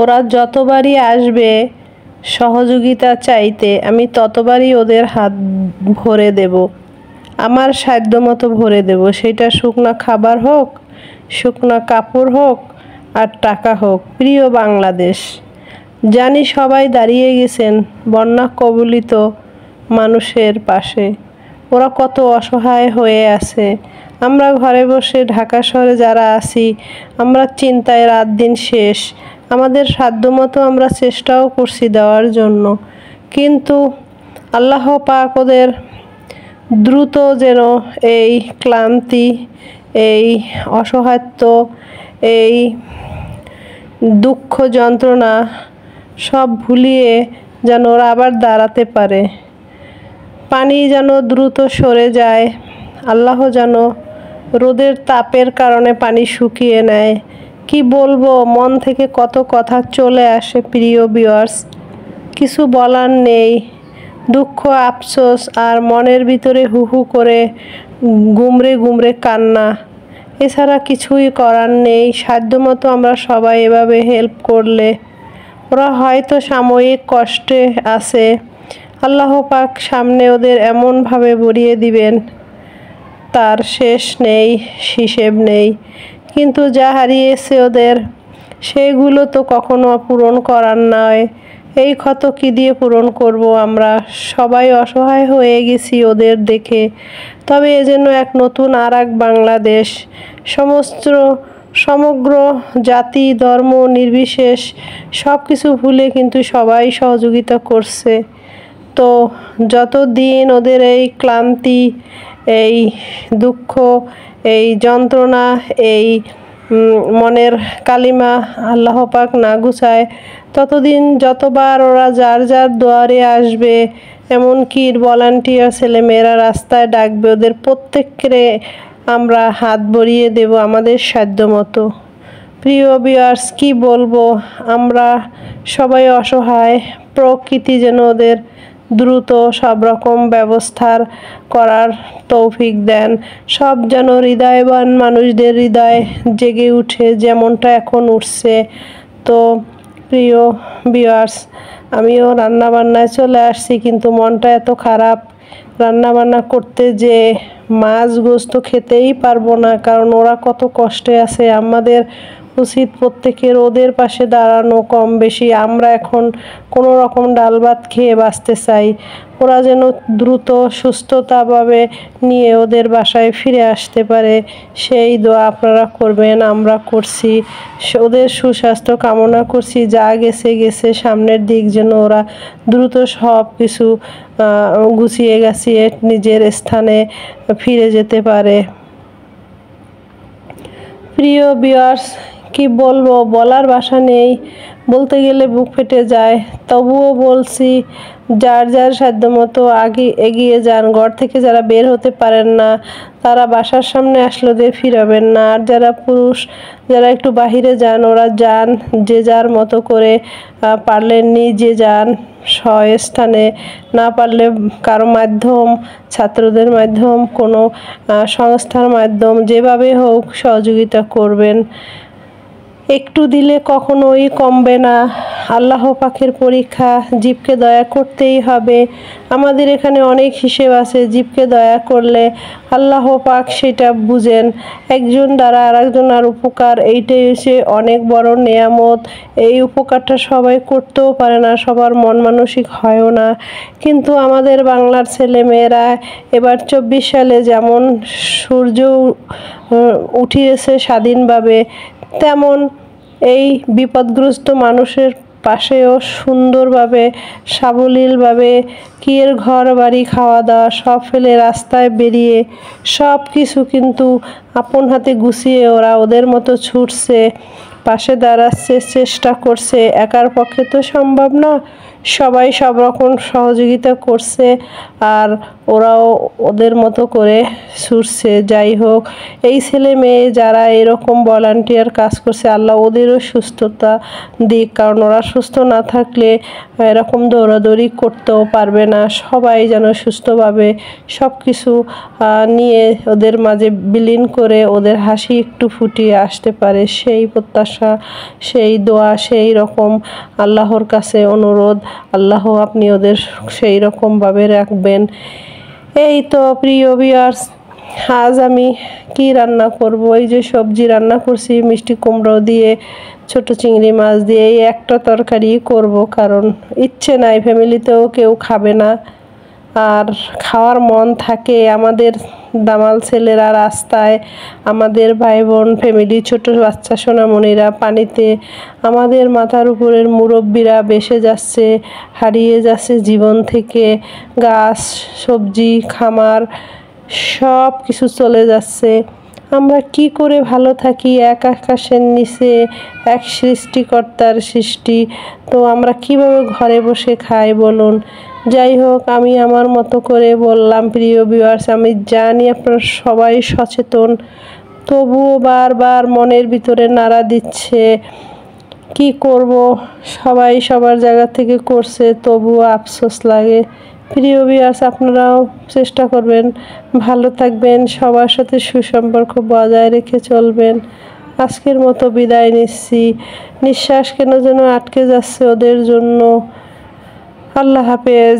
ওরা যতবারই আসবে সহযোগিতা চাইতে, আমি ততবারই ওদের হাত ভরে দেব, আমার সাধ্যমতো ভরে দেব। সেটা শুকনো খাবার হোক, শুকনো কাপড় হোক, আর টাকা হোক। প্রিয় বাংলাদেশ, জানি সবাই দাঁড়িয়ে গেছেন বন্যা কবলিত মানুষের পাশে। ওরা কত অসহায় হয়ে আছে। আমরা ঘরে বসে ঢাকা শহরে যারা আছি, আমরা চিন্তায় রাত দিন শেষ। আমাদের সাধ্যমতো আমরা চেষ্টাও করছি দেওয়ার জন্য, কিন্তু আল্লাহ পাক ওদের দ্রুত যেন এই ক্লান্তি, এই অসহায়ত্ব, এই দুঃখ যন্ত্রণা সব ভুলিয়ে যেন ওরা আবার দাঁড়াতে পারে। পানি যেন দ্রুত সরে যায়, আল্লাহ যেন রোদের তাপের কারণে পানি শুকিয়ে নেয়। কি বলবো, মন থেকে কত কথা চলে আসে প্রিয় ভিউয়ার্স, কিছু বলার নেই। দুঃখ, আফসোস আর মনের ভিতরে হু হু করে গুমরে গুমরে কান্না, এছাড়া কিছুই করার নেই। সাধ্যমতো আমরা সবাই এভাবে হেল্প করলে ওরা হয়তো সাময়িক কষ্টে আছে, আল্লাহ পাক সামনে ওদের এমনভাবে ভরিয়ে দিবেন তার শেষ নেই, হিসেব নেই। কিন্তু যা হারিয়েছে ওদের, সেগুলো তো কখনো পূরণ করার নয়। এই ক্ষত কি দিয়ে পূরণ করব? আমরা সবাই অসহায় হয়ে গেছি ওদের দেখে। তবে এজন্য এক নতুন আর এক বাংলাদেশ, সমগ্র জাতি ধর্ম নির্বিশেষ সব কিছু ভুলে কিন্তু সবাই সহযোগিতা করছে। তো যতদিন ওদের এই ক্লান্তি, এই দুঃখ, এই যন্ত্রণা, এই মনের কালিমা আল্লাহ পাক না গুছায়, ততদিন যতবার ওরা যার যার দুয়ারে আসবে, এমনকি ভলান্টিয়ার ছেলেমেয়েরা রাস্তায় ডাকবে, ওদের প্রত্যেককে আমরা হাত ভরিয়ে দেব আমাদের সাধ্যমতো। প্রিয় ভিউয়ার্স, কি বলবো, আমরা সবাই অসহায়। প্রকৃতি যেন ওদের দ্রুত সব রকম ব্যবস্থার করার তৌফিক দেন। সব যেন হৃদয়বান মানুষদের হৃদয় জেগে উঠে, যেমনটা এখন উঠছে। তো প্রিয় ভিউয়ার্স, আমিও রান্নাবান্নায় চলে আসছি, কিন্তু মনটা এত খারাপ, রান্নাবান্না করতে যে মাছ গোস্ত খেতেই পারবো না, কারণ ওরা কত কষ্টে আছে। আমাদের উচিত প্রত্যেকের ওদের পাশে দাঁড়ানো কম বেশি। আমরা এখন কোনো রকম ডাল ভাত খেয়ে বাঁচতে চাই। ওরা যেন দ্রুত সুস্থতাভাবে নিয়ে ওদের বাসায় ফিরে আসতে পারে, সেই দোয়া আপনারা করবেন, আমরা করছি। ওদের সুস্বাস্থ্য কামনা করছি। যা গেছে গেছে, সামনের দিক যেন ওরা দ্রুত সব কিছু গুছিয়ে গাছিয়ে নিজের স্থানে ফিরে যেতে পারে। প্রিয় ভিউয়ার্স, কি বলবো, বলার ভাষা নেই, বলতে গেলে বুক ফেটে যায়। তবুও বলছি, যার যার সাধ্যমতো আগে এগিয়ে যান। ঘর থেকে যারা বের হতে পারেন না, তারা বাসার সামনে আসলে ওদের ফিরাবেন না। আর যারা পুরুষ, যারা একটু বাহিরে যান, ওরা যান, যে যার মতো করে পারলে নিজে যান স্বস্থানে, না পারলে কারো মাধ্যম, ছাত্রদের মাধ্যম, কোনো সংস্থার মাধ্যম, যেভাবে হোক সহযোগিতা করবেন। একটু দিলে কখনোই কমবে না। আল্লাহ পাকের পরীক্ষা, জীবকে দয়া করতেই হবে। আমাদের এখানে অনেক হিসেব আছে, জীবকে দয়া করলে আল্লাহ পাক সেটা বুঝেন। একজন দ্বারা আর একজনের উপকার, এইটাই হচ্ছে অনেক বড় নেয়ামত। এই উপকারটা সবাই করতেও পারে না, সবার মন মানসিক হয়ও না। কিন্তু আমাদের বাংলার ছেলেমেয়েরা এবার 24 সালে যেমন সূর্য উঠিয়েছে স্বাধীনভাবে, তেমন এই বিপদগ্রস্ত মানুষের পাশেও সুন্দরভাবে সাবলীলভাবে কিয়ের ঘর বাড়ি খাওয়া দাওয়া সব ফেলে রাস্তায় বেরিয়ে সব কিছু কিন্তু আপন হাতে গুছিয়ে ওরা ওদের মতো ছুটছে, পাশে দাঁড়াচ্ছে, চেষ্টা করছে। একার পক্ষে তো সম্ভব না, সবাই সব রকম সহযোগিতা করছে। আর ওরাও ওদের মতো করে ছুটছে। যাই হোক, এই ছেলে মেয়ে যারা এরকম ভলান্টিয়ার কাজ করছে, আল্লাহ ওদেরও সুস্থতা দিক, কারণ ওরা সুস্থ না থাকলে এরকম দৌড়াদৌড়ি করতেও পারবে না। সবাই যেন সুস্থভাবে সব কিছু নিয়ে ওদের মাঝে বিলীন করে ওদের হাসি একটু ফুটিয়ে আসতে পারে, সেই প্রত্যাশা, সেই দোয়া, সেই রকম আল্লাহর কাছে অনুরোধ। আল্লাহ আপনি ওদের সেই রকমভাবে রাখবেন। এই তো প্রিয় ভিউয়ার্স, আজ আমি কি রান্না করব? এই যে সবজি রান্না করছি মিষ্টি কুমড়ো দিয়ে, ছোট চিংড়ি মাছ দিয়ে, এই একটা তরকারি করব, কারণ ইচ্ছে নাই, ফ্যামিলিতেও কেউ খাবে না। আর খাওয়ার মন থাকে আমাদের দামাল ছেলেরা রাস্তায়, আমাদের ভাই বোন ফ্যামিলি, ছোট বাচ্চা সোনামণিরা পানিতে, আমাদের মাথার উপরের মুরব্বিরা বেসে যাচ্ছে, হারিয়ে যাচ্ছে জীবন থেকে। গাছ, সবজি, খামার সব কিছু চলে যাচ্ছে। আমরা কি করে ভালো থাকি? এক আকাশের নিচে এক সৃষ্টিকর্তার সৃষ্টি, তো আমরা কিভাবে ঘরে বসে খাই বলুন? যাই হোক, আমি আমার মতো করে বললাম। প্রিয় ভিউয়ার্স, আমি জানি আপনারা সবাই সচেতন, তবুও বারবার মনের ভিতরে নাড়া দিচ্ছে। কি করব, সবাই সবার জায়গা থেকে করছে, তবুও আফসোস লাগে। প্রিয় ভিউয়ার্স, আপনারাও চেষ্টা করবেন, ভালো থাকবেন, সবার সাথে সুসম্পর্ক বজায় রেখে চলবেন। আজকের মতো বিদায় নিচ্ছি। নিঃশ্বাস কেন যেন আটকে যাচ্ছে ওদের জন্য। আল্লাহ হাফেজ।